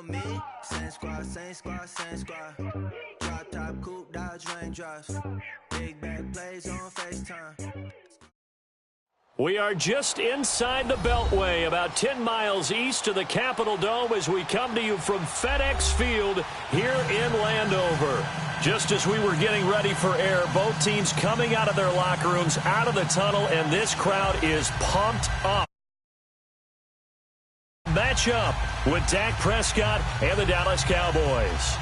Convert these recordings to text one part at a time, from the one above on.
know me. Same squad, same squad, same squad. Drop top, coupe, dodge, raindrops. Big back plays on FaceTime. We are just inside the Beltway, about 10 miles east of the Capitol Dome as we come to you from FedEx Field here in Landover. Just as we were getting ready for air, both teams coming out of their locker rooms, out of the tunnel, and this crowd is pumped up. Match up with Dak Prescott and the Dallas Cowboys.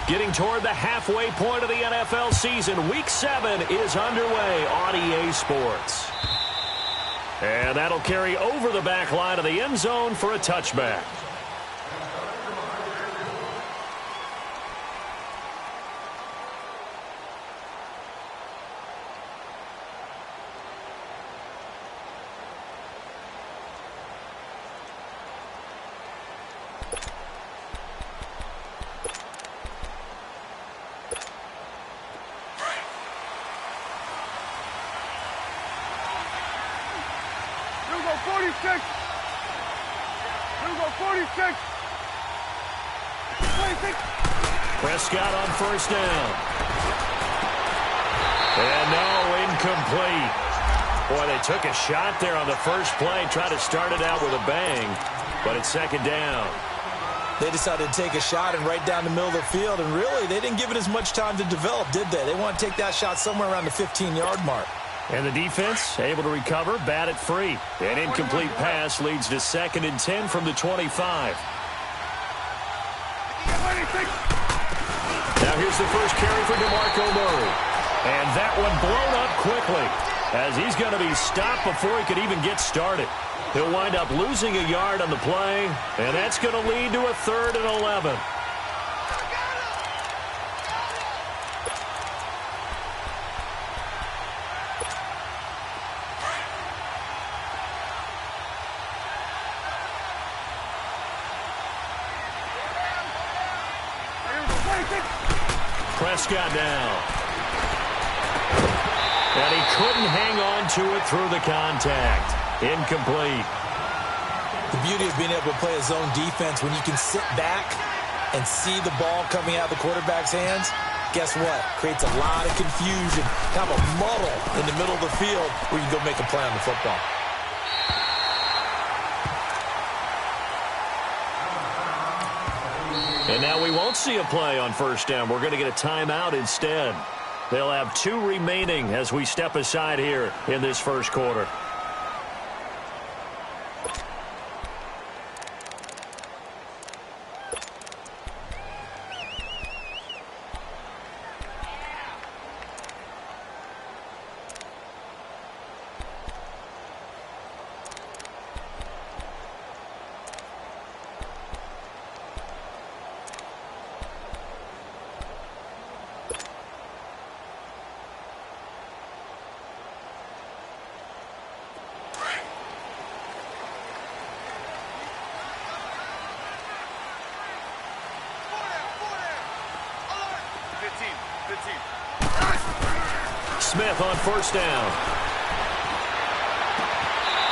Getting toward the halfway point of the NFL season, Week 7 is underway on EA Sports. And that'll carry over the back line of the end zone for a touchback. Prescott on first down. And no, incomplete. Boy, they took a shot there on the first play, tried to start it out with a bang, but it's second down. They decided to take a shot and right down the middle of the field, and really, they didn't give it as much time to develop, did they? They want to take that shot somewhere around the 15-yard mark. And the defense able to recover, bat it free. An incomplete pass leads to 2nd and 10 from the 25. Now here's the first carry for DeMarco Murray. And that one blown up quickly as he's going to be stopped before he could even get started. He'll wind up losing a yard on the play, and that's going to lead to a 3rd and 11. Prescott down. And he couldn't hang on to it through the contact. Incomplete. The beauty of being able to play a zone defense when you can sit back and see the ball coming out of the quarterback's hands, guess what? Creates a lot of confusion, kind of a muddle in the middle of the field where you can go make a play on the football. And now we won't see a play on first down. We're going to get a timeout instead. They'll have 2 remaining as we step aside here in this first quarter. Smith on first down.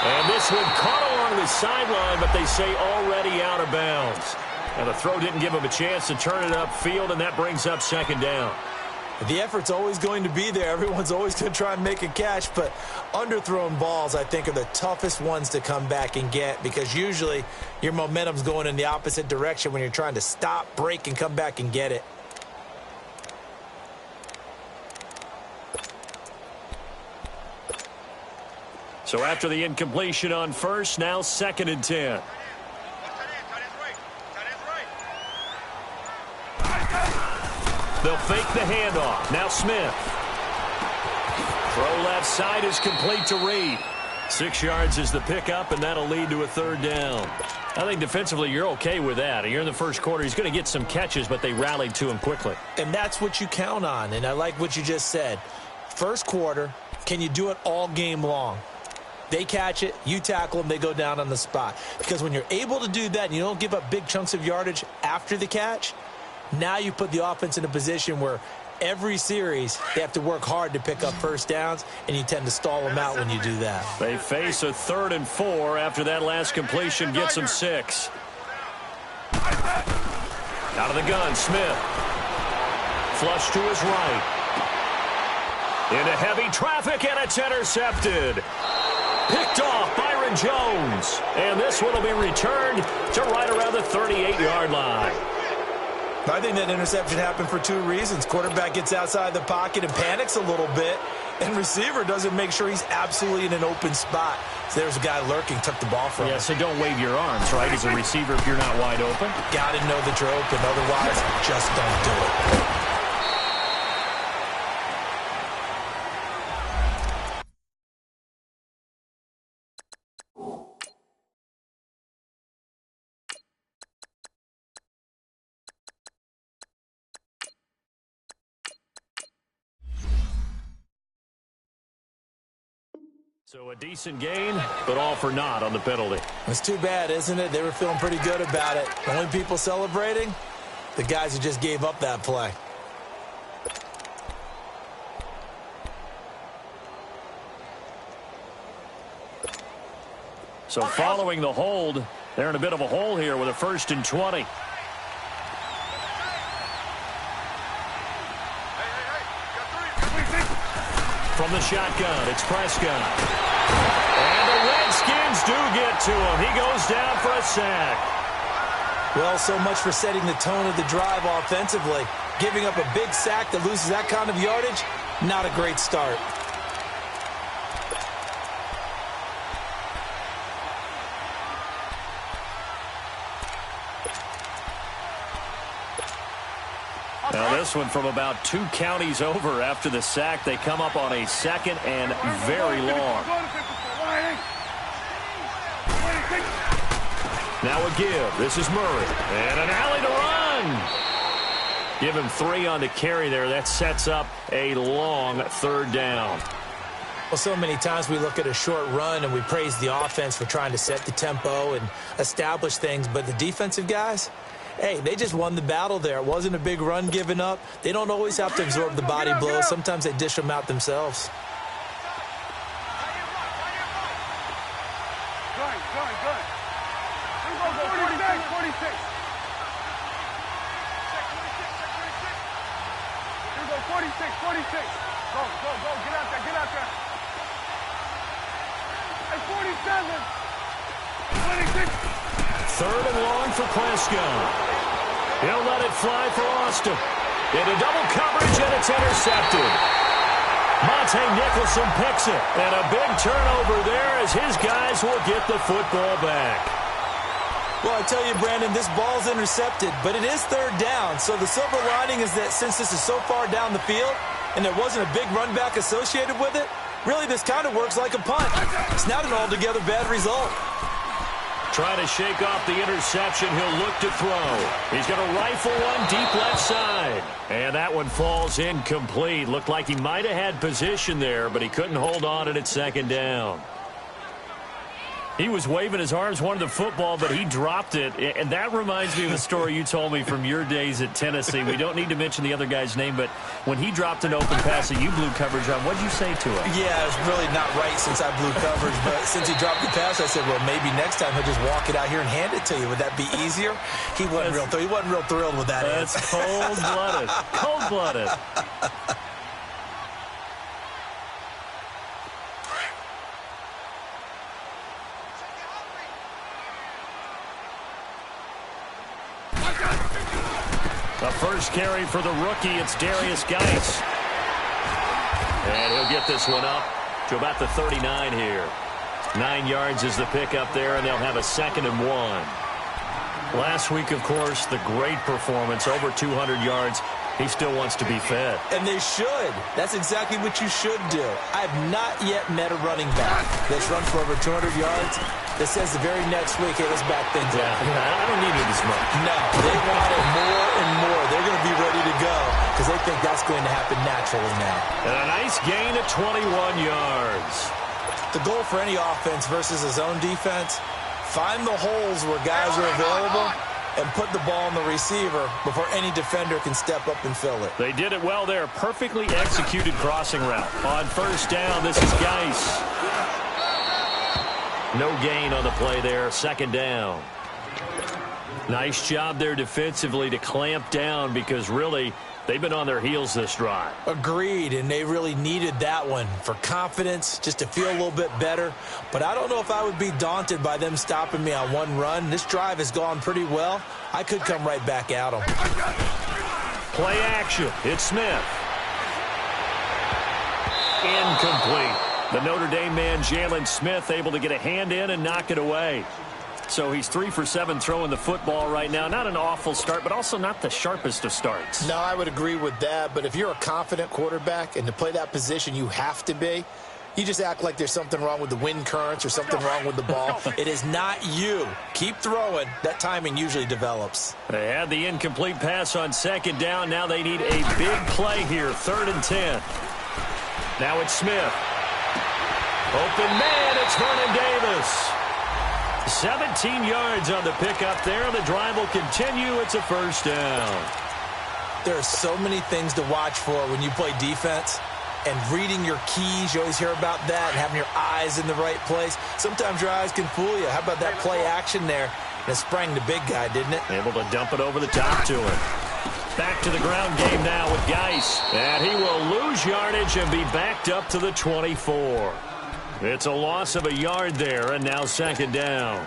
And this one caught along the sideline, but they say already out of bounds. And the throw didn't give him a chance to turn it upfield, and that brings up 2nd down. The effort's always going to be there. Everyone's always going to try and make a catch, but underthrown balls, I think, are the toughest ones to come back and get because usually your momentum's going in the opposite direction when you're trying to stop, break, and come back and get it. So after the incompletion on first, now 2nd and 10. They'll fake the handoff. Now Smith. Throw left side is complete to Reed. 6 yards is the pickup, and that'll lead to a 3rd down. I think defensively you're okay with that. You're in the first quarter. He's going to get some catches, but they rallied to him quickly. And that's what you count on, and I like what you just said. First quarter, can you do it all game long? They catch it, you tackle them, they go down on the spot. Because when you're able to do that and you don't give up big chunks of yardage after the catch, now you put the offense in a position where every series they have to work hard to pick up first downs, and you tend to stall them out when you do that. They face a 3rd and 4 after that last completion gets them 6. Out of the gun, Smith. Flush to his right. Into heavy traffic, and it's intercepted. Picked off Byron Jones. And this one will be returned to right around the 38-yard line. I think that interception happened for 2 reasons. Quarterback gets outside the pocket and panics a little bit, and receiver doesn't make sure he's absolutely in an open spot. So there's a guy lurking, took the ball from him. Yeah, so don't wave your arms, right, as a receiver if you're not wide open. Got to know that you're open. Otherwise, just don't do it. So a decent gain, but all for naught on the penalty. It's too bad, isn't it? They were feeling pretty good about it. The only people celebrating, the guys who just gave up that play. So following the hold, they're in a bit of a hole here with a 1st and 20. From the shotgun, it's Prescott. And the Redskins do get to him. He goes down for a sack. Well, so much for setting the tone of the drive offensively. Giving up a big sack that loses that kind of yardage, not a great start. Now this one from about 2 counties over after the sack. They come up on a 2nd and very long. Now a give. This is Murray. And an alley to run. Give him 3 on the carry there. That sets up a long 3rd down. Well, so many times we look at a short run and we praise the offense for trying to set the tempo and establish things. But the defensive guys, hey, they just won the battle there. It wasn't a big run given up. They don't always have to absorb the body blows. Sometimes they dish them out themselves. Third and long for Prescott. He'll let it fly for Austin. Into double coverage, and it's intercepted. Monte Nicholson picks it. And a big turnover there as his guys will get the football back. Well, I tell you, Brandon, this ball's intercepted, but it is 3rd down. So the silver lining is that since this is so far down the field and there wasn't a big run back associated with it, really this kind of works like a punt. It's not an altogether bad result. Trying to shake off the interception. He'll look to throw. He's going to rifle one deep left side. And that one falls incomplete. Looked like he might have had position there, but he couldn't hold on at 2nd down. He was waving his arms, wanted the football, but he dropped it. And that reminds me of a story you told me from your days at Tennessee. We don't need to mention the other guy's name, but when he dropped an open pass that you blew coverage on, what did you say to him? Yeah, it was really not right since I blew coverage, but since he dropped the pass, I said, well, maybe next time he'll just walk it out here and hand it to you. Would that be easier? He wasn't real thrilled with that answer. That's cold-blooded. Cold-blooded. The first carry for the rookie, it's Darius Geis. And he'll get this one up to about the 39 here. 9 yards is the pickup there, and they'll have a 2nd and 1. Last week, of course, the great performance, over 200 yards. He still wants to be fed. And they should. That's exactly what you should do. I have not yet met a running back that's run for over 200 yards that says the very next week, hey, let's back things up. I don't need it as much. No, they want it more and more. They're going to be ready to go because they think that's going to happen naturally now. And a nice gain of 21 yards. The goal for any offense versus a zone defense, find the holes where guys are available and put the ball on the receiver before any defender can step up and fill it. They did it well there. Perfectly executed crossing route. On first down, this is Geis. No gain on the play there. Second down. Nice job there defensively to clamp down because really they've been on their heels this drive. Agreed, and they really needed that one for confidence, just to feel a little bit better. But I don't know if I would be daunted by them stopping me on one run. This drive has gone pretty well. I could come right back at them. Play action. It's Smith. Incomplete. The Notre Dame man, Jalen Smith, able to get a hand in and knock it away. So he's 3 for 7 throwing the football right now. Not an awful start, but also not the sharpest of starts. No, I would agree with that. But if you're a confident quarterback and to play that position you have to be, you just act like there's something wrong with the wind currents or something wrong with the ball. It is not you. Keep throwing. That timing usually develops. They had the incomplete pass on second down. Now they need a big play here. 3rd and 10. Now it's Smith. Open man, it's Vernon Davis. 17 yards on the pickup there. The drive will continue. It's a first down. There are so many things to watch for when you play defense. And reading your keys, you always hear about that, and having your eyes in the right place. Sometimes your eyes can fool you. How about that play action there? And it sprang the big guy, didn't it? Able to dump it over the top to him. Back to the ground game now with Geis. And he will lose yardage and be backed up to the 24. It's a loss of a yard there, and now second down.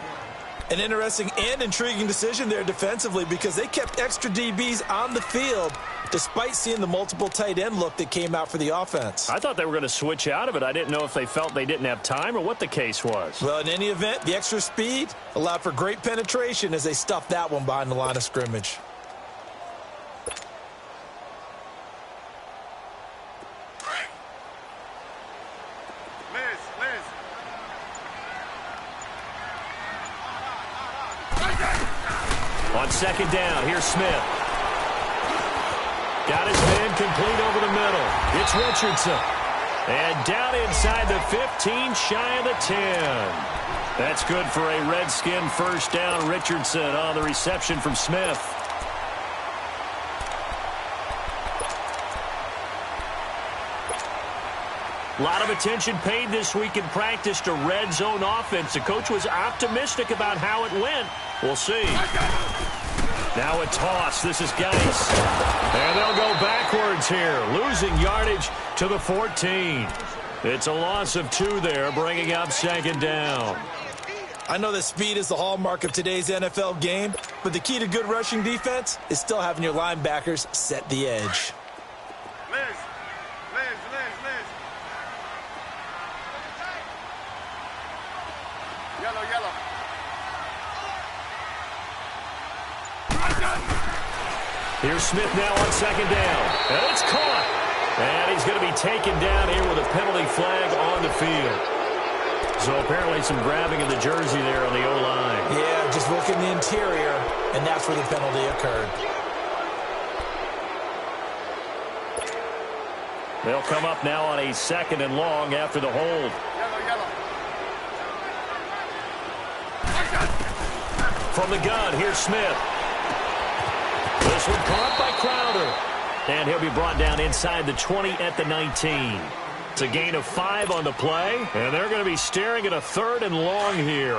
An interesting and intriguing decision there defensively because they kept extra DBs on the field despite seeing the multiple tight end look that came out for the offense. I thought they were going to switch out of it. I didn't know if they felt they didn't have time or what the case was. Well, in any event, the extra speed allowed for great penetration as they stuffed that one behind the line of scrimmage. On second down, here's Smith. Got his man complete over the middle. It's Richardson. And down inside the 15, shy of the 10. That's good for a Redskin first down. Richardson on the reception from Smith. A lot of attention paid this week in practice to red zone offense. The coach was optimistic about how it went. We'll see. Now a toss. This is Geis. And they'll go backwards here, losing yardage to the 14. It's a loss of 2 there, bringing up second down. I know that speed is the hallmark of today's NFL game, but the key to good rushing defense is still having your linebackers set the edge. Here's Smith now on second down. And it's caught. And he's going to be taken down here with a penalty flag on the field. So apparently some grabbing of the jersey there on the O-line. Yeah, just look in the interior, and that's where the penalty occurred. They'll come up now on a 2nd and long after the hold. From the gun, here's Smith. This one caught by Crowder. And he'll be brought down inside the 20 at the 19. It's a gain of 5 on the play. And they're going to be staring at a 3rd and long here.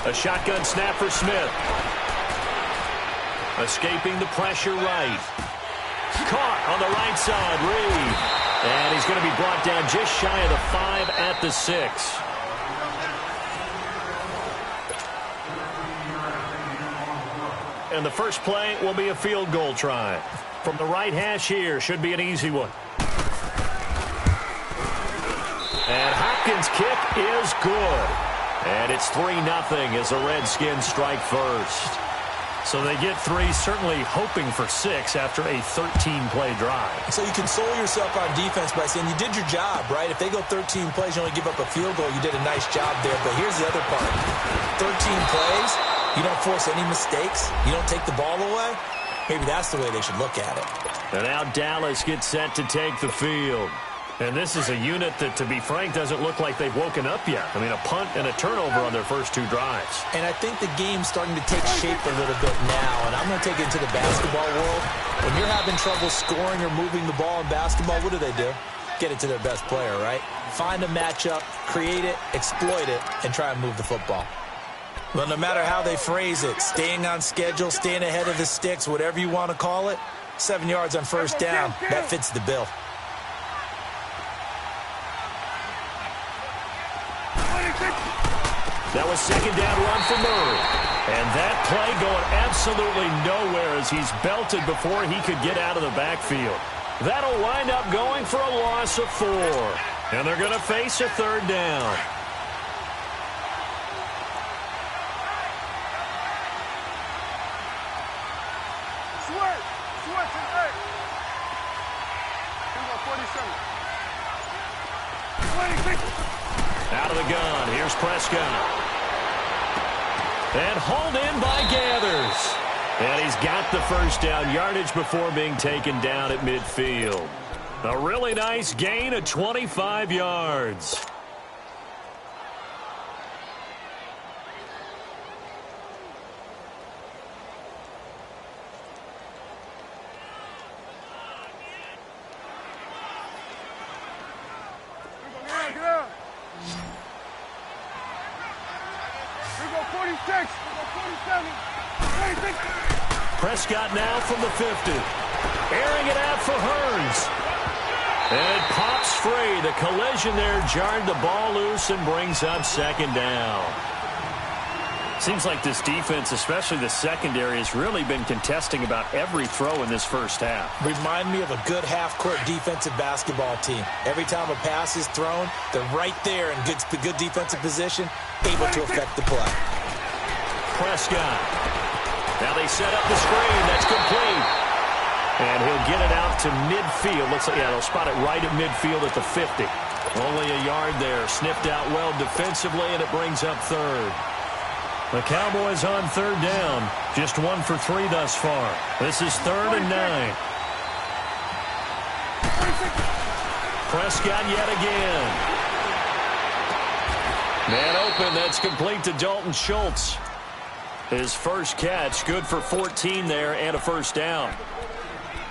A shotgun snap for Smith. Escaping the pressure right. Caught on the right side, Reed. And he's going to be brought down just shy of the 5 at the 6. And the first play will be a field goal try. From the right hash here, should be an easy one. And Hopkins' kick is good. And it's 3-0 as the Redskins strike first. So they get 3, certainly hoping for 6 after a 13-play drive. So you console yourself on defense by saying you did your job, right? If they go 13 plays, you only give up a field goal, you did a nice job there. But here's the other part. 13 plays, you don't force any mistakes, you don't take the ball away. Maybe that's the way they should look at it. And now Dallas gets set to take the field. And this is a unit that, to be frank, doesn't look like they've woken up yet. I mean, a punt and a turnover on their first 2 drives. And I think the game's starting to take shape a little bit now. And I'm going to take it into the basketball world. When you're having trouble scoring or moving the ball in basketball, what do? Get it to their best player, right? Find a matchup, create it, exploit it, and try and move the football. Well, no matter how they phrase it, staying on schedule, staying ahead of the sticks, whatever you want to call it, 7 yards on first down, that fits the bill. That was second down run for Murray. And that play going absolutely nowhere as he's belted before he could get out of the backfield. That'll wind up going for a loss of 4. And they're going to face a third down. Out of the gun. Here's Prescott. And hauled in by Gathers. And he's got the first down yardage before being taken down at midfield. A really nice gain of 25 yards. Prescott now from the 50. Airing it out for Hearns. And it pops free. The collision there jarred the ball loose and brings up second down. Seems like this defense, especially the secondary, has really been contesting about every throw in this first half. Remind me of a good half-court defensive basketball team. Every time a pass is thrown, they're right there in good defensive position, able to affect the play. Prescott. Now they set up the screen. That's complete. And he'll get it out to midfield. Looks like, yeah, they'll spot it right at midfield at the 50. Only a yard there. Sniffed out well defensively, and it brings up third. The Cowboys on third down. Just 1 for 3 thus far. This is 3rd and 9. Prescott yet again. Man open. That's complete to Dalton Schultz. His first catch, good for 14 there and a first down.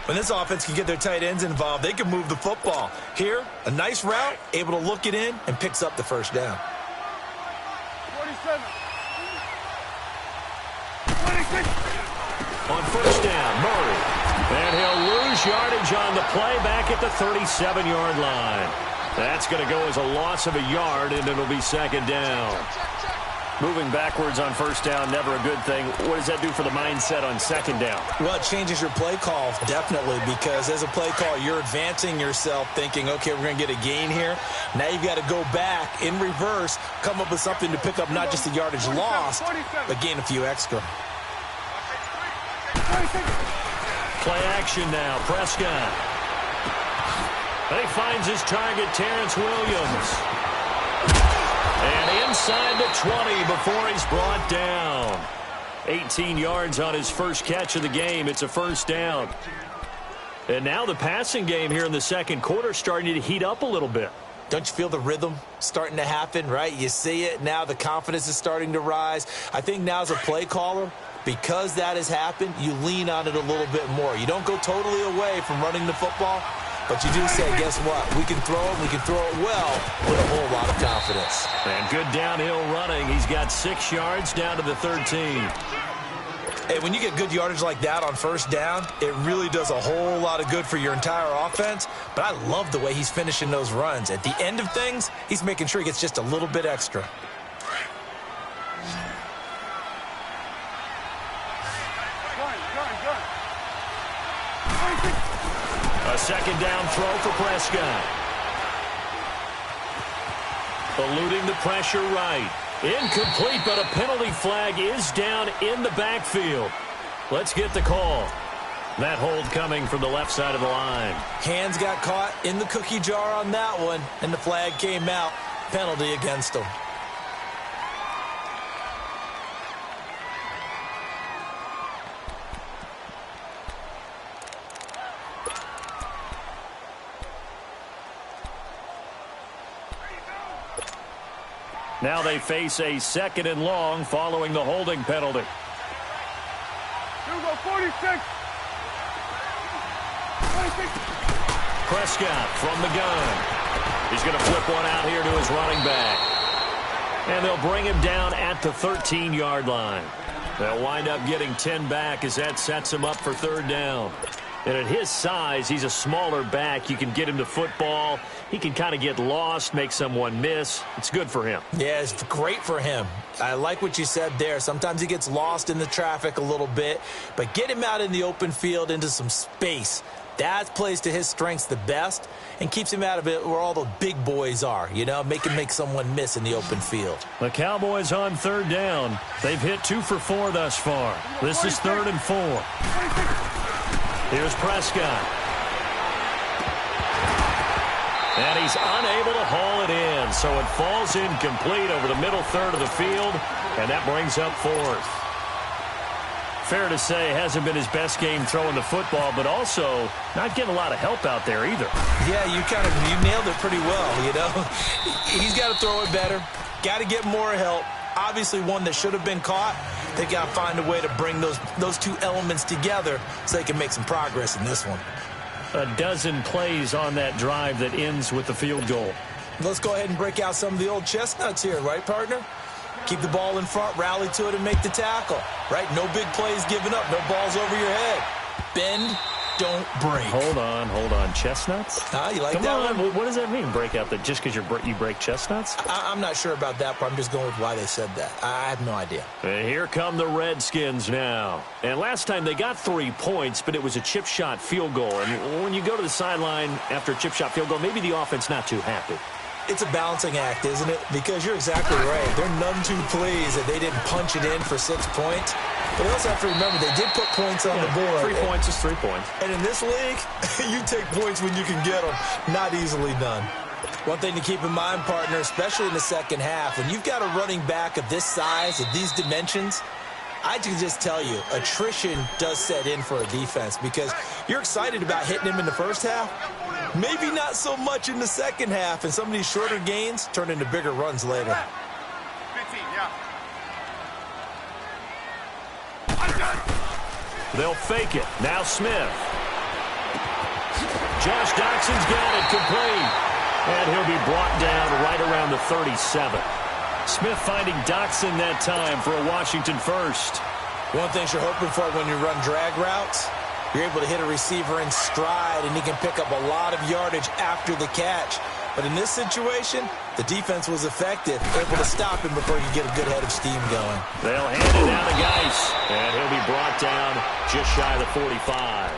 When this offense can get their tight ends involved, they can move the football. Here, a nice route, able to look it in, and picks up the first down. 47. On first down, Murray. And he'll lose yardage on the play back at the 37-yard line. That's going to go as a loss of a yard, and it'll be second down. Moving backwards on first down, never a good thing. What does that do for the mindset on second down? Well, it changes your play call, definitely, because as a play call, you're advancing yourself thinking, okay, we're going to get a gain here. Now you've got to go back in reverse, come up with something to pick up not just the yardage lost, but gain a few extra. Play action now, Prescott. He finds his target, Terrence Williams. And inside the 20 before he's brought down. 18 yards on his first catch of the game. It's a first down. And now the passing game here in the second quarter starting to heat up a little bit. Don't you feel the rhythm starting to happen, right? You see it. Now the confidence is starting to rise. I think now as a play caller, because that has happened, you lean on it a little bit more. You don't go totally away from running the football, but you do say, guess what? We can throw it. We can throw it well with a whole lot of confidence. And good downhill running. He's got 6 yards down to the 13. Hey, when you get good yardage like that on first down, it really does a whole lot of good for your entire offense. But I love the way he's finishing those runs. At the end of things, he's making sure he gets just a little bit extra. A second down throw for Prescott. Eluding the pressure right. Incomplete, but a penalty flag is down in the backfield. Let's get the call. That hold coming from the left side of the line. Hands got caught in the cookie jar on that one, and the flag came out. Penalty against him. Now they face a 2nd and long following the holding penalty. 46. Prescott from the gun. He's going to flip one out here to his running back. And they'll bring him down at the 13-yard line. They'll wind up getting 10 back as that sets him up for 3rd down. And at his size, he's a smaller back. You can get him to football. He can kind of get lost, make someone miss. It's good for him. Yeah, it's great for him. I like what you said there. Sometimes he gets lost in the traffic a little bit, but get him out in the open field into some space. That plays to his strengths the best and keeps him out of it where all the big boys are, you know, make someone miss in the open field. The Cowboys on 3rd down. They've hit 2 for 4 thus far. This is 3rd and 4. Here's Prescott. And he's unable to haul it in, so it falls incomplete over the middle third of the field, and that brings up 4th. Fair to say, hasn't been his best game throwing the football, but also not getting a lot of help out there either. Yeah, you nailed it pretty well, you know. He's got to throw it better, got to get more help. Obviously one that should have been caught. They got to find a way to bring those two elements together so they can make some progress in this one. A dozen plays on that drive that ends with the field goal. Let's go ahead and break out some of the old chestnuts here, right, partner? Keep the ball in front, rally to it, and make the tackle, right? No big plays given up, no balls over your head. Bend, don't break. Hold on. Chestnuts? You like Come that on. one? What does that mean, break out? That just because you break chestnuts? I'm not sure about that, but I'm just going with why they said that. I have no idea. And here come the Redskins now. And last time they got 3 points, but it was a chip shot field goal. And when you go to the sideline after a chip shot field goal, maybe the offense not too happy. It's a balancing act, isn't it? Because you're exactly right. They're none too pleased that they didn't punch it in for 6 points. But you also have to remember they did put points on the board. 3 points is 3 points. And in this league, you take points when you can get them. Not easily done. One thing to keep in mind, partner, especially in the second half, when you've got a running back of this size, of these dimensions, I can just tell you, attrition does set in for a defense because you're excited about hitting him in the first half. Maybe not so much in the second half, and some of these shorter gains turn into bigger runs later. 15, yeah. They'll fake it. Now Smith. Josh Doxson's got it complete. And he'll be brought down right around the 37. Smith finding Doxson that time for a Washington first. One thing you're hoping for when you run drag routes, you're able to hit a receiver in stride, and he can pick up a lot of yardage after the catch. But in this situation, the defense was effective, able to stop him before he could get a good head of steam going. They'll hand it down to Geis, and he'll be brought down just shy of the 45.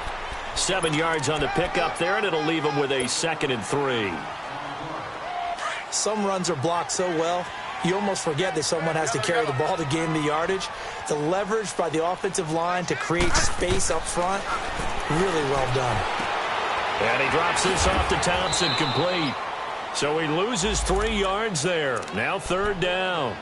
7 yards on the pickup there, and it'll leave him with a 2nd and 3. Some runs are blocked so well, you almost forget that someone has to carry the ball to gain the yardage. The leverage by the offensive line to create space up front, really well done. And he drops this off to Thompson, complete. So he loses 3 yards there. Now 3rd down.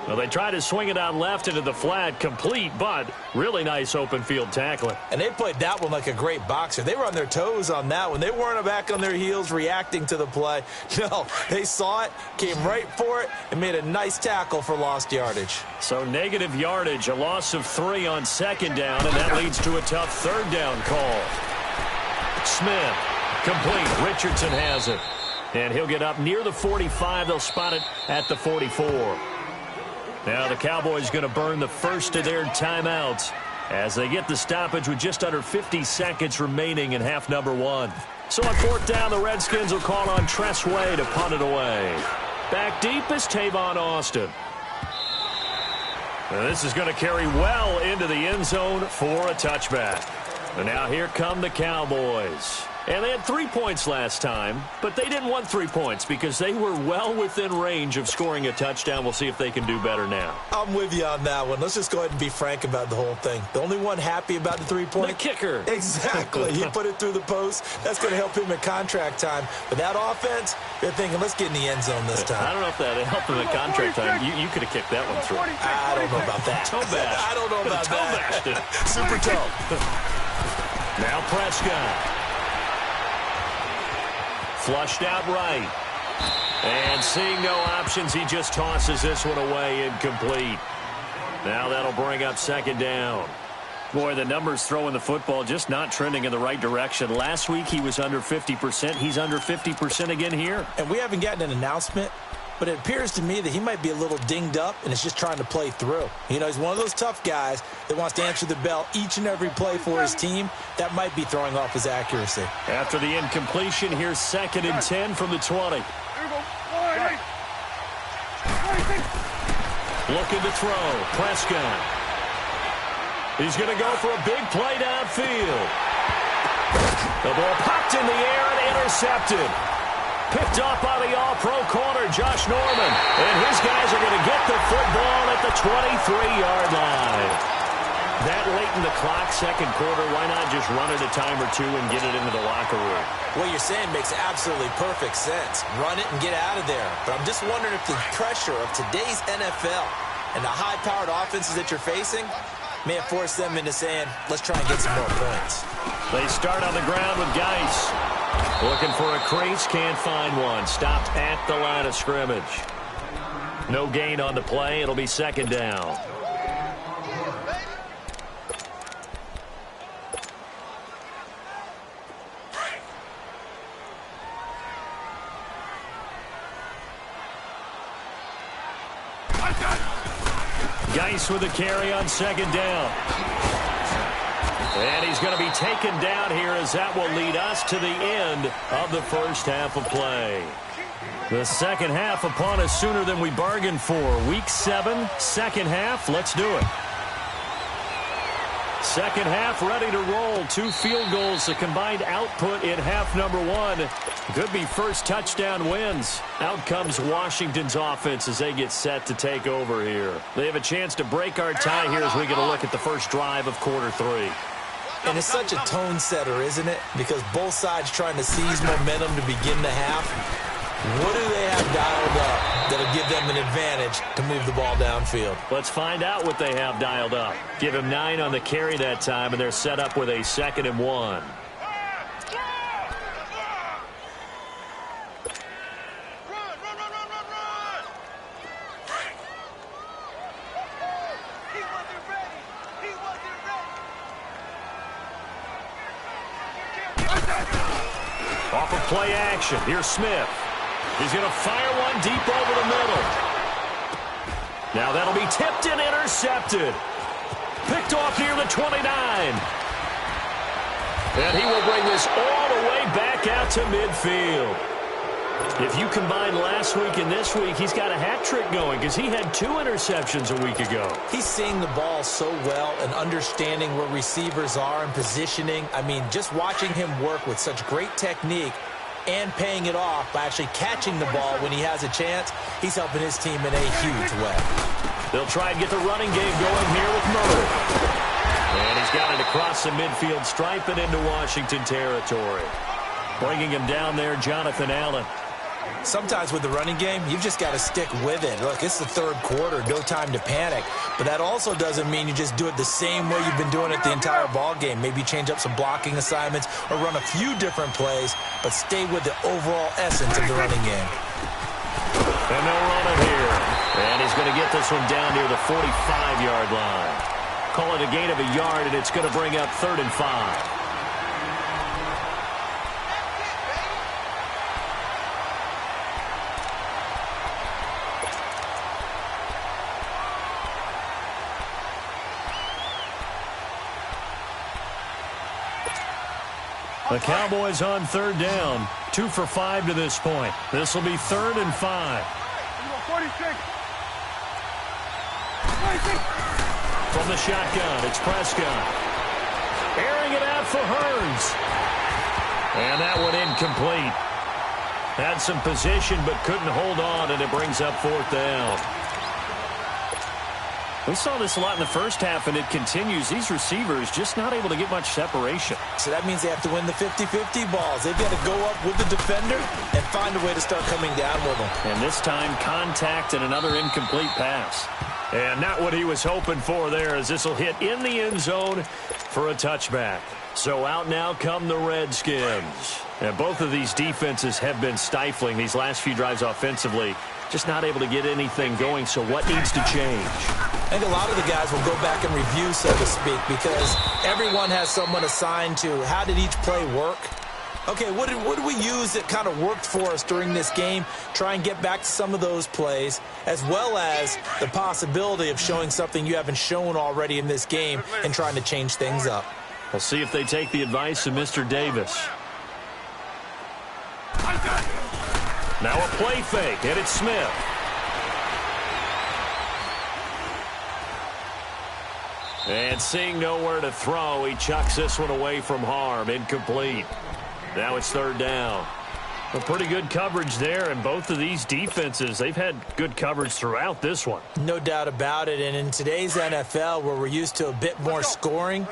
Well, they try to swing it out left into the flat, complete, but really nice open field tackling. And they played that one like a great boxer. They were on their toes on that one. They weren't back on their heels reacting to the play. No, they saw it, came right for it, and made a nice tackle for lost yardage. So negative yardage, a loss of 3 on 2nd down, and that leads to a tough 3rd down call. Smith, complete. Richardson has it. And he'll get up near the 45. They'll spot it at the 44. Now the Cowboys going to burn the first of their timeouts as they get the stoppage with just under 50 seconds remaining in half number 1. So on 4th down, the Redskins will call on Tress Way to punt it away. Back deep is Tavon Austin. Now this is going to carry well into the end zone for a touchback. And now here come the Cowboys. And they had 3 points last time, but they didn't want 3 points because they were well within range of scoring a touchdown. We'll see if they can do better now. I'm with you on that one. Let's just go ahead and be frank about the whole thing. The only one happy about the 3-point? The kicker. Exactly. He put it through the post. That's going to help him at contract time. But that offense, they're thinking, let's get in the end zone this time. I don't know if that helped him at contract time. You could have kicked that one through. I don't know about that. Toe bash. I don't know about that. Super toe. Now Prescott. Flushed out right. And seeing no options, he just tosses this one away, incomplete. Now that'll bring up second down. Boy, the numbers throwing the football just not trending in the right direction. Last week he was under 50%. He's under 50% again here. And we haven't gotten an announcement, but it appears to me that he might be a little dinged up and is just trying to play through. You know, he's one of those tough guys that wants to answer the bell each and every play for his team. That might be throwing off his accuracy. After the incompletion, here's 2nd and 10 from the 20. Looking to throw. Prescott. He's going to go for a big play downfield. The ball popped in the air and intercepted. Picked up by the all-pro corner, Josh Norman. And his guys are going to get the football at the 23-yard line. That late in the clock, second quarter, why not just run it a time or two and get it into the locker room? What you're saying makes absolutely perfect sense. Run it and get out of there. But I'm just wondering if the pressure of today's NFL and the high-powered offenses that you're facing may have forced them into saying, let's try and get some more points. They start on the ground with Geis. Looking for a crease, can't find one. Stopped at the line of scrimmage. No gain on the play. It'll be second down. Geis with a carry on second down. And he's going to be taken down here as that will lead us to the end of the first half of play. The second half upon us sooner than we bargained for. Week 7, second half. Let's do it. Second half ready to roll. 2 field goals, the combined output in half number 1. Could be first touchdown wins. Out comes Washington's offense as they get set to take over here. They have a chance to break our tie here as we get a look at the first drive of quarter 3. And it's such a tone setter, isn't it? Because both sides trying to seize momentum to begin the half. What do they have dialed up that'll give them an advantage to move the ball downfield? Let's find out what they have dialed up. Give him 9 on the carry that time, and they're set up with a 2nd and 1. Off of play action, here's Smith. He's going to fire one deep over the middle. Now that'll be tipped and intercepted. Picked off near the 29. And he will bring this all the way back out to midfield. If you combine last week and this week, he's got a hat trick going because he had 2 interceptions a week ago. He's seeing the ball so well and understanding where receivers are and positioning. I mean, just watching him work with such great technique and paying it off by actually catching the ball when he has a chance, he's helping his team in a huge way. They'll try and get the running game going here with Murray. And he's got it across the midfield stripe and into Washington territory. Bringing him down there, Jonathan Allen. Sometimes with the running game, you've just got to stick with it. Look, it's the third quarter, no time to panic. But that also doesn't mean you just do it the same way you've been doing it the entire ball game. Maybe change up some blocking assignments or run a few different plays, but stay with the overall essence of the running game. And they'll run it here. And he's going to get this one down near the 45-yard line. Call it a gain of a yard, and it's going to bring up 3rd and 5. The Cowboys on 3rd down. 2 for 5 to this point. This will be 3rd and 5. 46. From the shotgun, it's Prescott. Airing it out for Hearns. And that one incomplete. Had some position but couldn't hold on, and it brings up 4th down. We saw this a lot in the first half, and it continues. These receivers just not able to get much separation. So that means they have to win the 50-50 balls. They've got to go up with the defender and find a way to start coming down with them. And this time, contact and another incomplete pass. And not what he was hoping for there, as this will hit in the end zone for a touchback. So out now come the Redskins. And both of these defenses have been stifling these last few drives offensively. Just not able to get anything going, so what needs to change? I think a lot of the guys will go back and review, so to speak, because everyone has someone assigned to how did each play work. Okay, what did we use that kind of worked for us during this game? Try and get back to some of those plays, as well as the possibility of showing something you haven't shown already in this game and trying to change things up. We'll see if they take the advice of Mr. Davis. Now a play fake, and it's Smith. And seeing nowhere to throw, he chucks this one away from harm. Incomplete. Now it's third down. A pretty good coverage there, and both of these defenses, they've had good coverage throughout this one. No doubt about it, and in today's NFL, where we're used to a bit more scoring,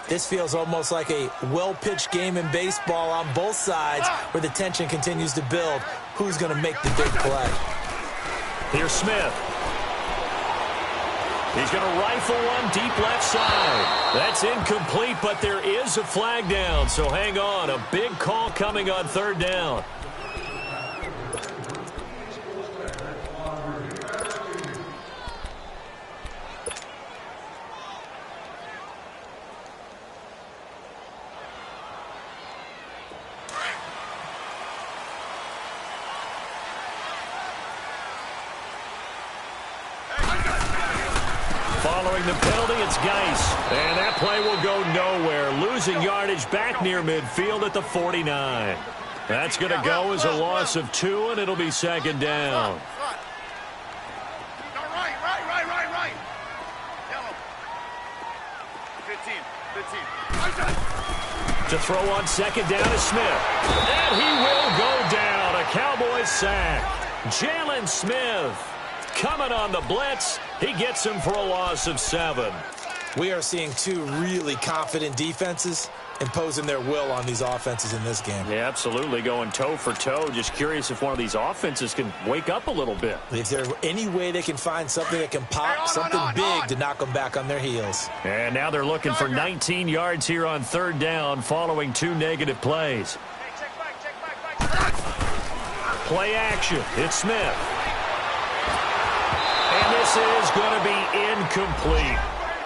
this feels almost like a well-pitched game in baseball on both sides where the tension continues to build. Who's going to make the big play? Here's Smith. He's going to rifle one deep left side. That's incomplete, but there is a flag down, so hang on. A big call coming on third down. Following the penalty, it's Geis. And that play will go nowhere. Losing yardage back near midfield at the 49. That's going to go as a loss of 2, and it'll be second down. Right. Yellow. 15. To throw on second down is Smith. And he will go down. A Cowboys sack. Jalen Smith coming on the blitz. He gets him for a loss of 7. We are seeing two really confident defenses imposing their will on these offenses in this game. Yeah, absolutely, going toe for toe. Just curious if one of these offenses can wake up a little bit. If there's any way they can find something that can pop, something big to knock them back on their heels. And now they're looking for 19 yards here on third down following 2 negative plays. Play action. It's Smith. And this is going to be incomplete.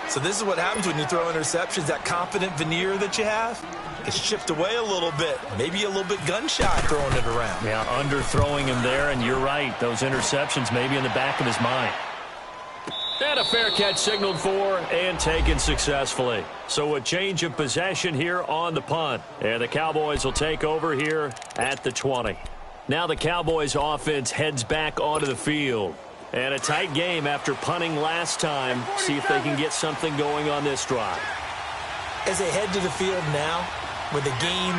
So this is what happens when you throw interceptions. That confident veneer that you have gets chipped away a little bit. Maybe a little bit gun-shy throwing it around. Yeah, underthrowing him there, and you're right. Those interceptions maybe in the back of his mind. And a fair catch signaled for and taken successfully. So a change of possession here on the punt. And the Cowboys will take over here at the 20. Now the Cowboys offense heads back onto the field. And a tight game after punting last time. See if they can get something going on this drive. As they head to the field now, with the game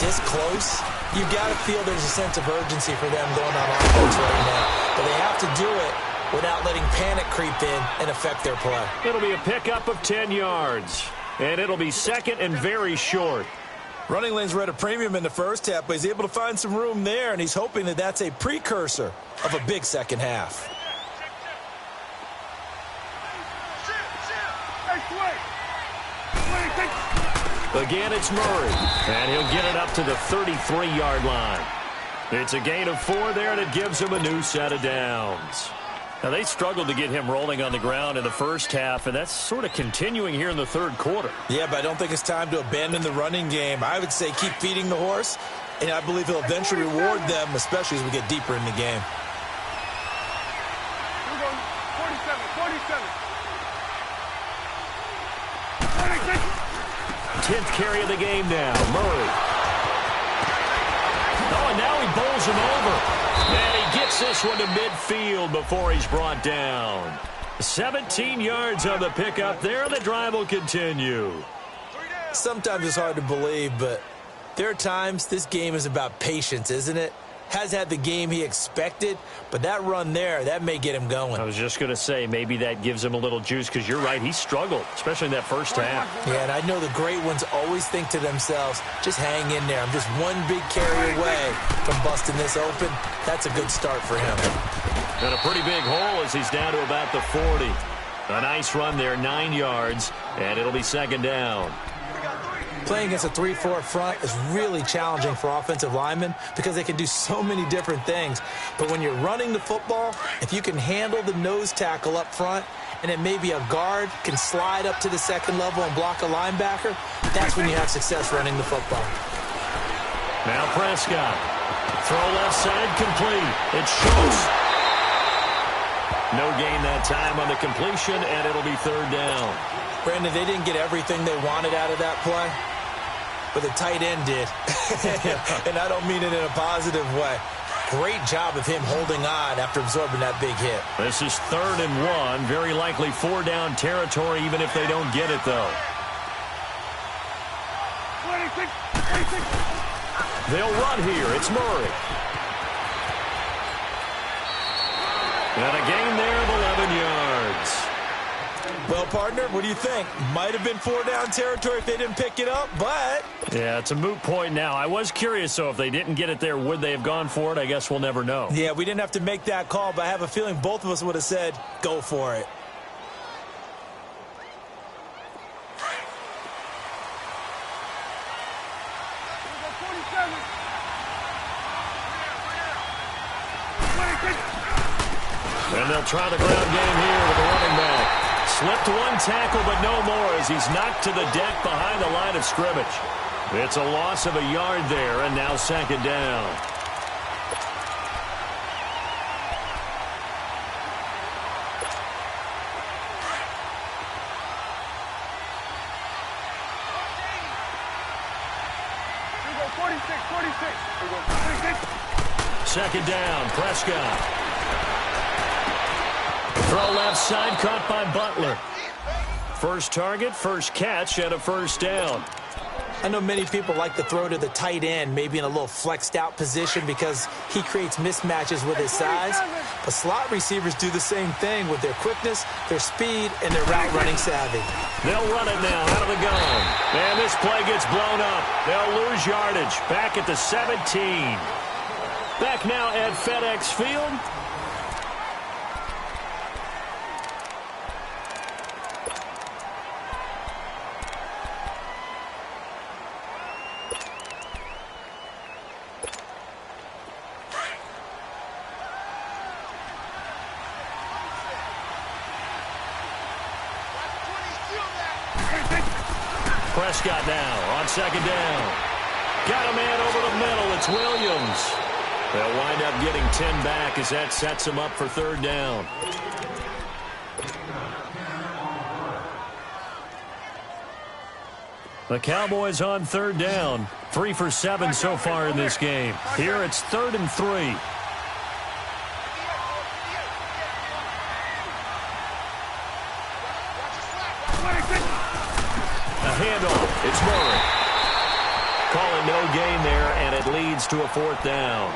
this close, you've got to feel there's a sense of urgency for them going on offense right now. But they have to do it without letting panic creep in and affect their play. It'll be a pickup of 10 yards. And it'll be second and very short. Running lanes were at a premium in the first half, but he's able to find some room there, and he's hoping that that's a precursor of a big second half. Again, it's Murray, and he'll get it up to the 33-yard line. It's a gain of 4 there, and it gives him a new set of downs. Now, they struggled to get him rolling on the ground in the first half, and that's sort of continuing here in the third quarter. Yeah, but I don't think it's time to abandon the running game. I would say keep feeding the horse, and I believe he'll eventually reward them, especially as we get deeper in the game. 10th carry of the game now. Murray. Oh, and now he bowls him over. And he gets this one to midfield before he's brought down. 17 yards on the pickup there. The drive will continue. Sometimes it's hard to believe, but there are times this game is about patience, isn't it? Has had the game he expected, but that run there, that may get him going. I was just going to say, maybe that gives him a little juice, because you're right, he struggled, especially in that first half. Yeah, and I know the great ones always think to themselves, just hang in there. I'm just one big carry away from busting this open. That's a good start for him. And a pretty big hole as he's down to about the 40. A nice run there, 9 yards, and it'll be second down. Playing against a 3-4 front is really challenging for offensive linemen because they can do so many different things. But when you're running the football, if you can handle the nose tackle up front, and then maybe a guard can slide up to the second level and block a linebacker, that's when you have success running the football. Now Prescott. Throw left side complete. It's Schultz. No gain that time on the completion, and it'll be third down. Brandon, they didn't get everything they wanted out of that play, but the tight end did. And I don't mean it in a positive way. Great job of him holding on after absorbing that big hit. This is 3rd and 1. Very likely 4-down territory, even if they don't get it, though. 26. They'll run here. It's Murray. And a gain there of 11 yards. Well, partner, what do you think? Might have been 4-down territory if they didn't pick it up, but... Yeah, it's a moot point now. I was curious, though, if they didn't get it there, would they have gone for it? I guess we'll never know. Yeah, we didn't have to make that call, but I have a feeling both of us would have said, go for it. And they'll try the ground game here with the running back. Slipped one tackle, but no more as he's knocked to the deck behind the line of scrimmage. It's a loss of a yard there, and now 2nd down. Second down, Prescott. Throw left side, caught by Butler. First target, first catch, and a first down. I know many people like to throw to the tight end, maybe in a little flexed out position because he creates mismatches with his size. But slot receivers do the same thing with their quickness, their speed, and their route running savvy. They'll run it now out of the gun. And this play gets blown up. They'll lose yardage. Back at the 17. Back now at FedEx Field. Prescott now on 2nd down. Got a man over the middle. It's Williams. They'll wind up getting 10 back as that sets them up for 3rd down. The Cowboys on 3rd down. 3 for 7 so far in this game. Here it's 3rd and 3. A handoff. It's Murray. Calling no gain there, and it leads to a 4th down.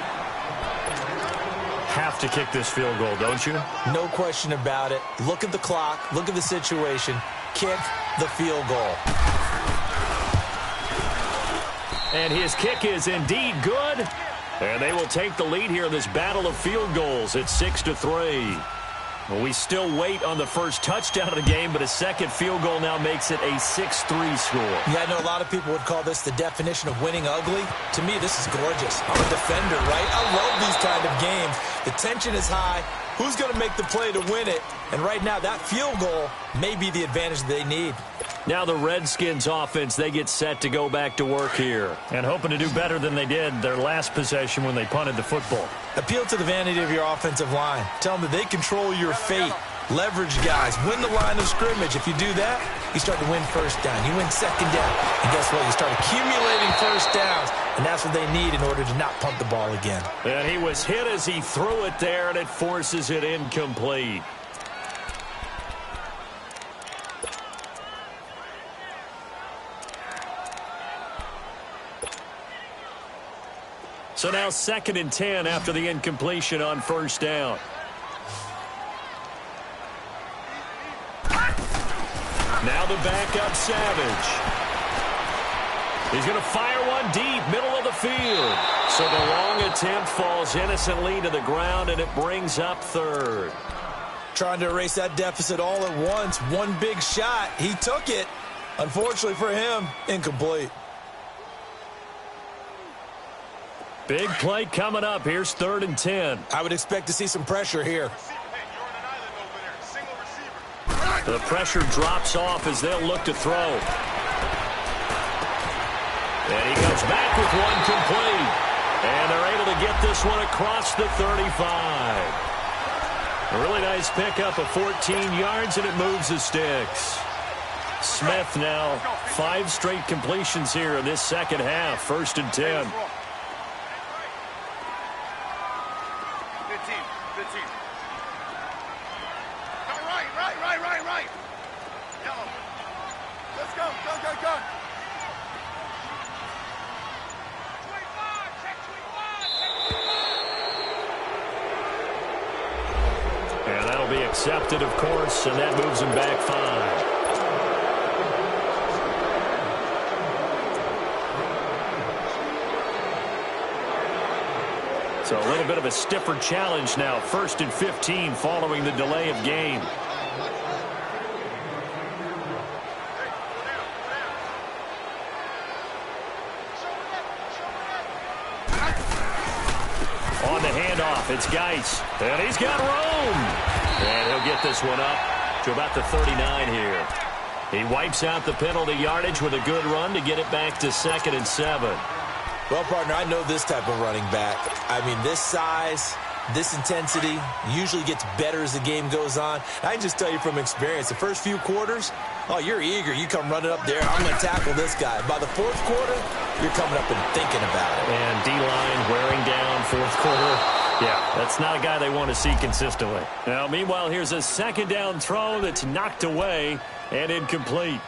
Have to kick this field goal, don't you? No question about it. Look at the clock. Look at the situation. Kick the field goal. And his kick is indeed good. And they will take the lead here in this battle of field goals. It's 6-3. Well, we still wait on the first touchdown of the game, but a second field goal now makes it a 6-3 score. Yeah, I know a lot of people would call this the definition of winning ugly. To me, this is gorgeous. I'm a defender, right? I love these kind of games. The tension is high. Who's going to make the play to win it? And right now, that field goal may be the advantage they need. Now the Redskins offense, they get set to go back to work here. And hoping to do better than they did their last possession when they punted the football. Appeal to the vanity of your offensive line. Tell them that they control your fate. Leverage guys. Win the line of scrimmage. If you do that, you start to win 1st down. You win 2nd down. And guess what? You start accumulating 1st downs. And that's what they need in order to not punt the ball again. And he was hit as he threw it there, and it forces it incomplete. So now 2nd and 10 after the incompletion on 1st down. Now the backup Savage. He's going to fire one deep, middle of the field. So the long attempt falls innocently to the ground, and it brings up 3rd. Trying to erase that deficit all at once. One big shot. He took it. Unfortunately for him, incomplete. Big play coming up. Here's 3rd and 10. I would expect to see some pressure here. The pressure drops off as they'll look to throw. And he comes back with one complete. And they're able to get this one across the 35. A really nice pickup of 14 yards, and it moves the sticks. Smith now 5 straight completions here in this second half. 1st and 10. 15. Right. Yellow. Let's go. Go. And that'll be accepted, of course, and that moves him back 5. So a little bit of a stiffer challenge now. 1st and 15 following the delay of game. On the handoff, it's Geis. And he's got room. And he'll get this one up to about the 39 here. He wipes out the penalty yardage with a good run to get it back to 2nd and 7. Well, partner, I know this type of running back. I mean, this size, this intensity usually gets better as the game goes on. I can just tell you from experience, the first few quarters, oh, you're eager. You come running up there, I'm going to tackle this guy. By the 4th quarter, you're coming up and thinking about it. And D-line wearing down 4th quarter. Yeah, that's not a guy they want to see consistently. Now, meanwhile, here's a 2nd down throw that's knocked away and incomplete.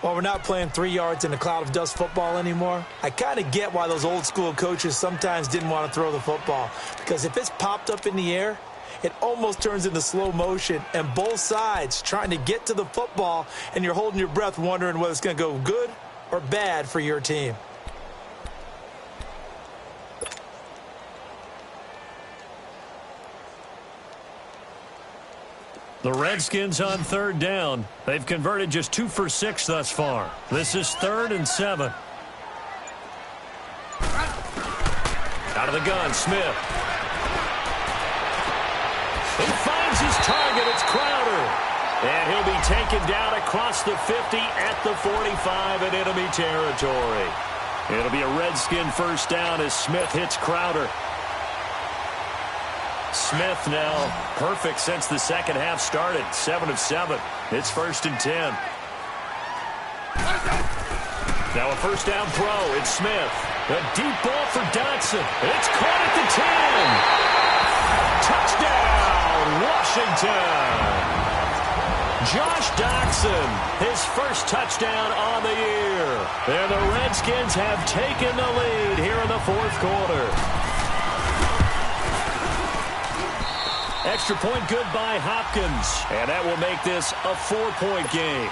Well, we're not playing 3 yards in a cloud of dust football anymore. I kind of get why those old school coaches sometimes didn't want to throw the football. Because if it's popped up in the air, it almost turns into slow motion. And both sides trying to get to the football, and you're holding your breath wondering whether it's going to go good or bad for your team. The Redskins on 3rd down. They've converted just 2 for 6 thus far. This is 3rd and 7. Out of the gun, Smith. He finds his target. It's Crowder. And he'll be taken down across the 50 at the 45 in enemy territory. It'll be a Redskin 1st down as Smith hits Crowder. Smith now perfect since the second half started. 7 of 7. It's 1st and 10. Now a 1st down throw. It's Smith. A deep ball for Dotson. It's caught at the 10. Touchdown, Washington. Josh Dotson, his first touchdown on the year. And the Redskins have taken the lead here in the 4th quarter. Extra point good by Hopkins. And that will make this a 4-point game.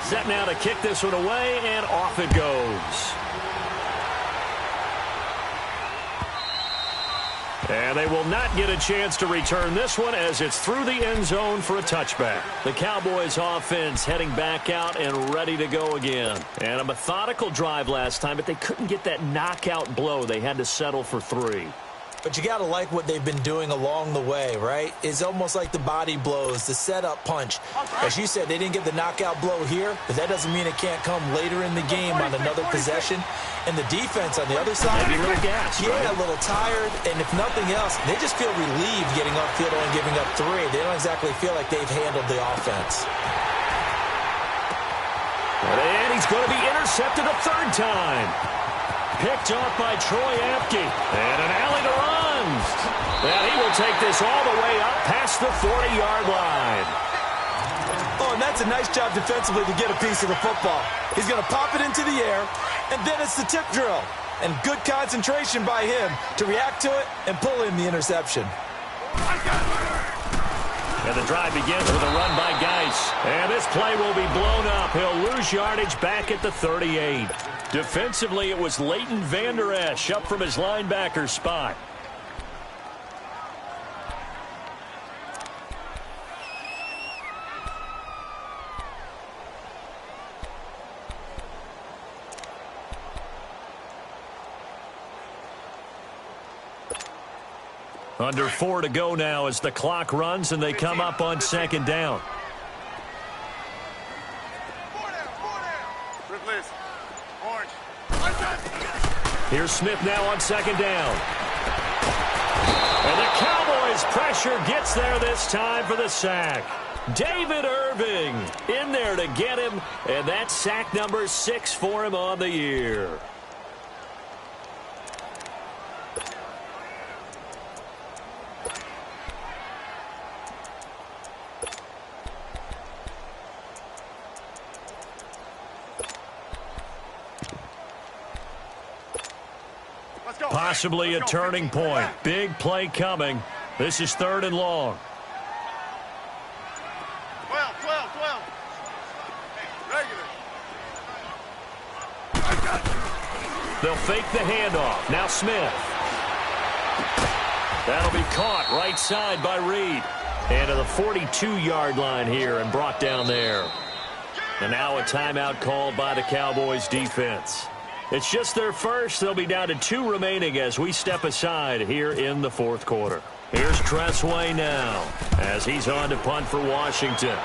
Set now to kick this one away, and off it goes. And they will not get a chance to return this one as it's through the end zone for a touchback. The Cowboys offense heading back out and ready to go again. And a methodical drive last time, but they couldn't get that knockout blow. They had to settle for 3. But you got to like what they've been doing along the way, right? It's almost like the body blows, the setup punch. As you said, they didn't get the knockout blow here, but that doesn't mean it can't come later in the game on another possession. And the defense on the other side, maybe a little gassed, yeah, right? A little tired. And if nothing else, they just feel relieved getting upfield and giving up 3. They don't exactly feel like they've handled the offense. And he's going to be intercepted a 3rd time. Picked off by Troy Apke. And an alley to runs. And he will take this all the way up past the 40-yard line. Oh, and that's a nice job defensively to get a piece of the football. He's going to pop it into the air, and then it's the tip drill. And good concentration by him to react to it and pull in the interception. And the drive begins with a run by Geis. And this play will be blown up. He'll lose yardage back at the 38. Defensively, it was Leighton Vander Esch up from his linebacker spot. Under 4 to go now as the clock runs and they come up on second down. Here's Smith now on second down. And the Cowboys pressure gets there this time for the sack. David Irving in there to get him, and that's sack number 6 for him on the year. Possibly a turning point. Big play coming. This is 3rd and long. 12. Regular. They'll fake the handoff. Now Smith. That'll be caught right side by Reed. And to the 42-yard line here and brought down there. And now a timeout called by the Cowboys defense. It's just their first. They'll be down to 2 remaining as we step aside here in the 4th quarter. Here's Tressway now as he's on to punt for Washington.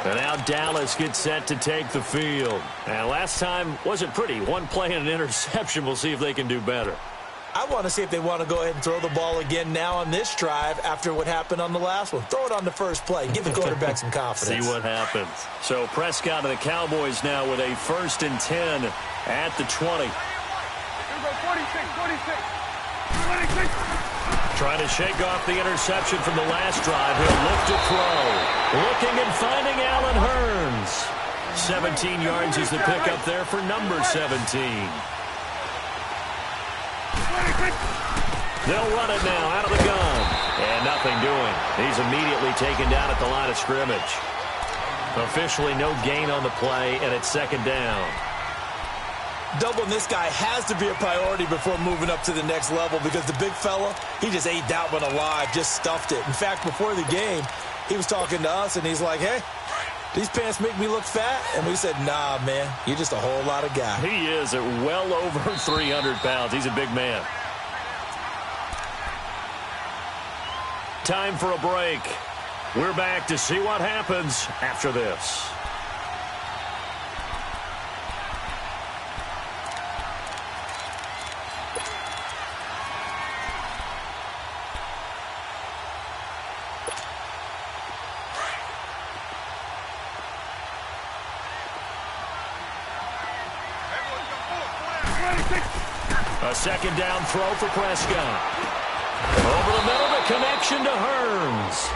And now Dallas gets set to take the field. And last time wasn't pretty. One play and an interception. We'll see if they can do better. I want to see if they want to go ahead and throw the ball again now on this drive after what happened on the last one. Throw it on the first play. Give the quarterback some confidence. See what happens. So Prescott and the Cowboys now with a 1st and 10 at the 20. 46. Trying to shake off the interception from the last drive. He'll look to throw. Looking and finding Allen Hurns. 17 yards is the pickup there for number 17. They'll run it now out of the gun. And nothing doing. He's immediately taken down at the line of scrimmage. Officially no gain on the play, and it's 2nd down. Doubling this guy has to be a priority before moving up to the next level because the big fella, he just ate that one alive, just stuffed it. In fact, before the game, he was talking to us, and he's like, hey, these pants make me look fat? And we said, nah, man, you're just a whole lot of guy. He is at well over 300 pounds. He's a big man. Time for a break. We're back to see what happens after this. A 2nd down throw for Prescott. Over the middle, the connection to Hurns.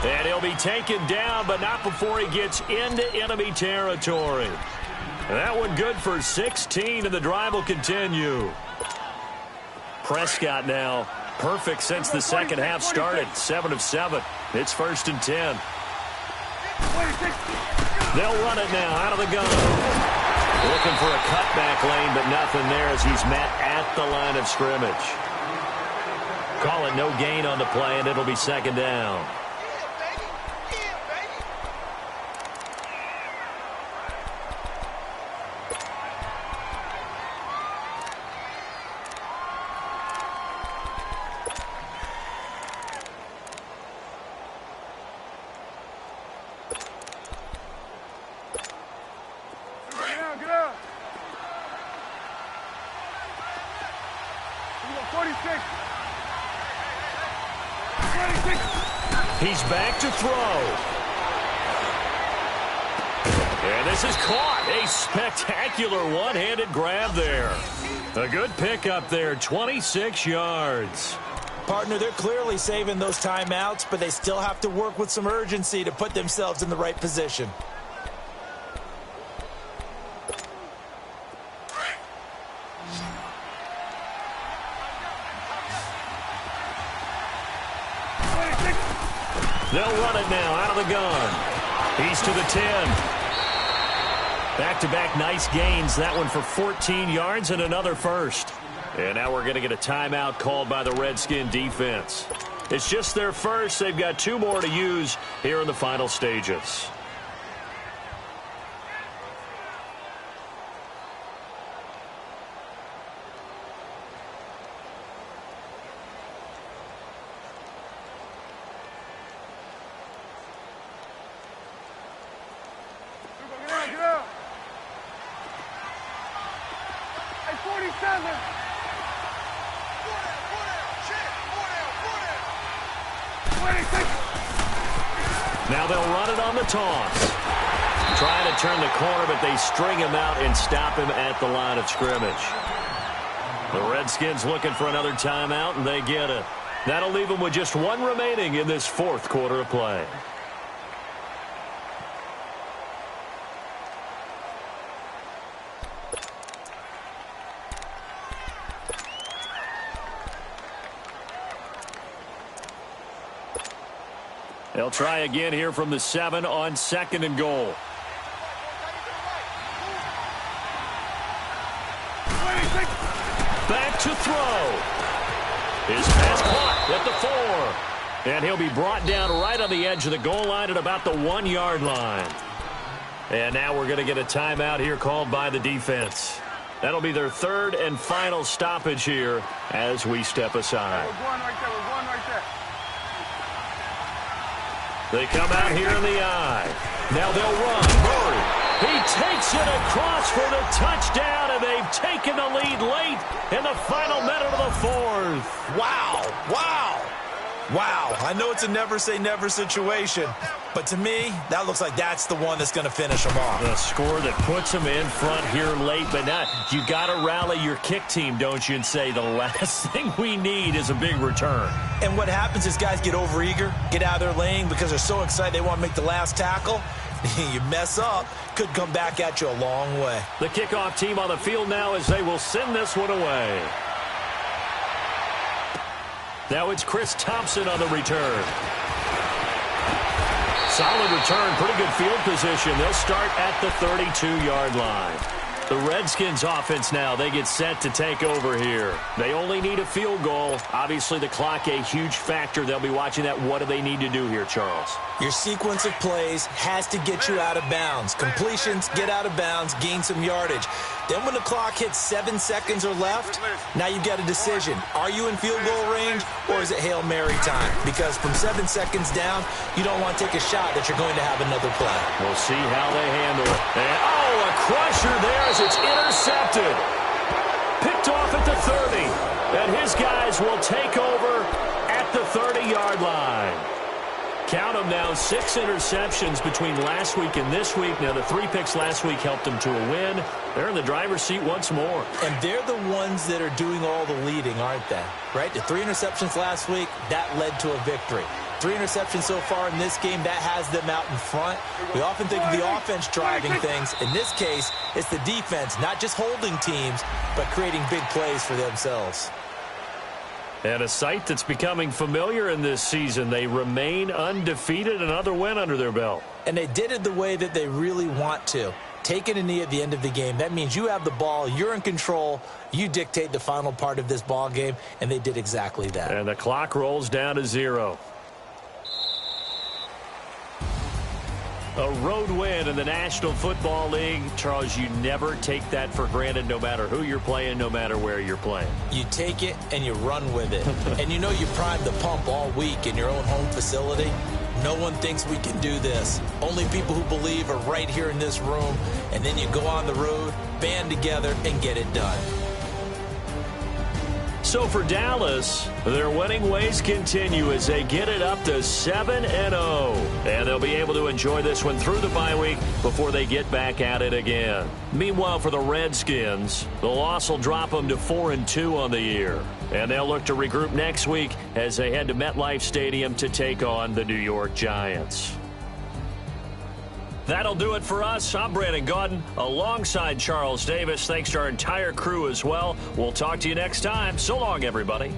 And he'll be taken down, but not before he gets into enemy territory. And that one good for 16, and the drive will continue. Prescott now perfect since the second half started. 7 of 7. It's 1st and 10. They'll run it now out of the gun. Looking for a cutback lane, but nothing there as he's met at the line of scrimmage. Call it no gain on the play, and it'll be 2nd down. Get out. 46. He's back to throw. And this is caught. A spectacular one-handed grab there. A good pickup there, 26 yards. Partner, they're clearly saving those timeouts, but they still have to work with some urgency to put themselves in the right position. They'll run it now out of the gun. He's to the 10. Back-to-back nice gains. That one for 14 yards and another first. And now we're going to get a timeout called by the Redskin defense. It's just their first. They've got 2 more to use here in the final stages. Now they'll run it on the toss. Trying to turn the corner, but they string him out and stop him at the line of scrimmage. The Redskins looking for another timeout, and they get it. That'll leave them with just one remaining in this fourth quarter of play. They'll try again here from the 7 on 2nd and goal. Back to throw. His pass caught at the 4. And he'll be brought down right on the edge of the goal line at about the 1-yard line. And now we're going to get a timeout here called by the defense. That'll be their 3rd and final stoppage here as we step aside. They come out here in the eye. Now they'll run. Murray. He takes it across for the touchdown, and they've taken the lead late in the final minute of the 4th. Wow. Wow. Wow. I know it's a never-say-never situation, but to me, that looks like that's the one that's going to finish them off. The score that puts them in front here late, but not. You got to rally your kick team, don't you, and say the last thing we need is a big return. And what happens is guys get overeager, get out of their lane because they're so excited they want to make the last tackle. You mess up, could come back at you a long way. The kickoff team on the field now as they will send this one away. Now it's Chris Thompson on the return. Solid return, pretty good field position. They'll start at the 32-yard line. The Redskins offense now, they get set to take over here. They only need a field goal. Obviously, the clock a huge factor. They'll be watching that. What do they need to do here, Charles? Your sequence of plays has to get you out of bounds. Completions, get out of bounds, gain some yardage. Then when the clock hits 7 seconds or left, now you've got a decision. Are you in field goal range, or is it Hail Mary time? Because from 7 seconds down, you don't want to take a shot that you're going to have another play. We'll see how they handle it. And, a crusher there as it's intercepted. Picked off at the 30. And his guys will take over at the 30-yard line. Count them now, 6 interceptions between last week and this week. Now, the 3 picks last week helped them to a win. They're in the driver's seat once more. And they're the ones that are doing all the leading, aren't they? Right? The 3 interceptions last week, that led to a victory. 3 interceptions so far in this game, that has them out in front. We often think of the offense driving things. In this case, it's the defense, not just holding teams, but creating big plays for themselves. And a sight that's becoming familiar in this season. They remain undefeated, another win under their belt. And they did it the way that they really want to. Taking a knee at the end of the game, that means you have the ball, you're in control, you dictate the final part of this ball game, and they did exactly that. And the clock rolls down to 0. A road win in the National Football League. Charles, you never take that for granted no matter who you're playing, no matter where you're playing. You take it and you run with it. And you know you primed the pump all week in your own home facility. No one thinks we can do this. Only people who believe are right here in this room. And then you go on the road, band together, and get it done. So for Dallas, their winning ways continue as they get it up to 7-0. And they'll be able to enjoy this one through the bye week before they get back at it again. Meanwhile, for the Redskins, the loss will drop them to 4-2 on the year. And they'll look to regroup next week as they head to MetLife Stadium to take on the New York Giants. That'll do it for us. I'm Brandon Gaudin alongside Charles Davis. Thanks to our entire crew as well. We'll talk to you next time. So long, everybody.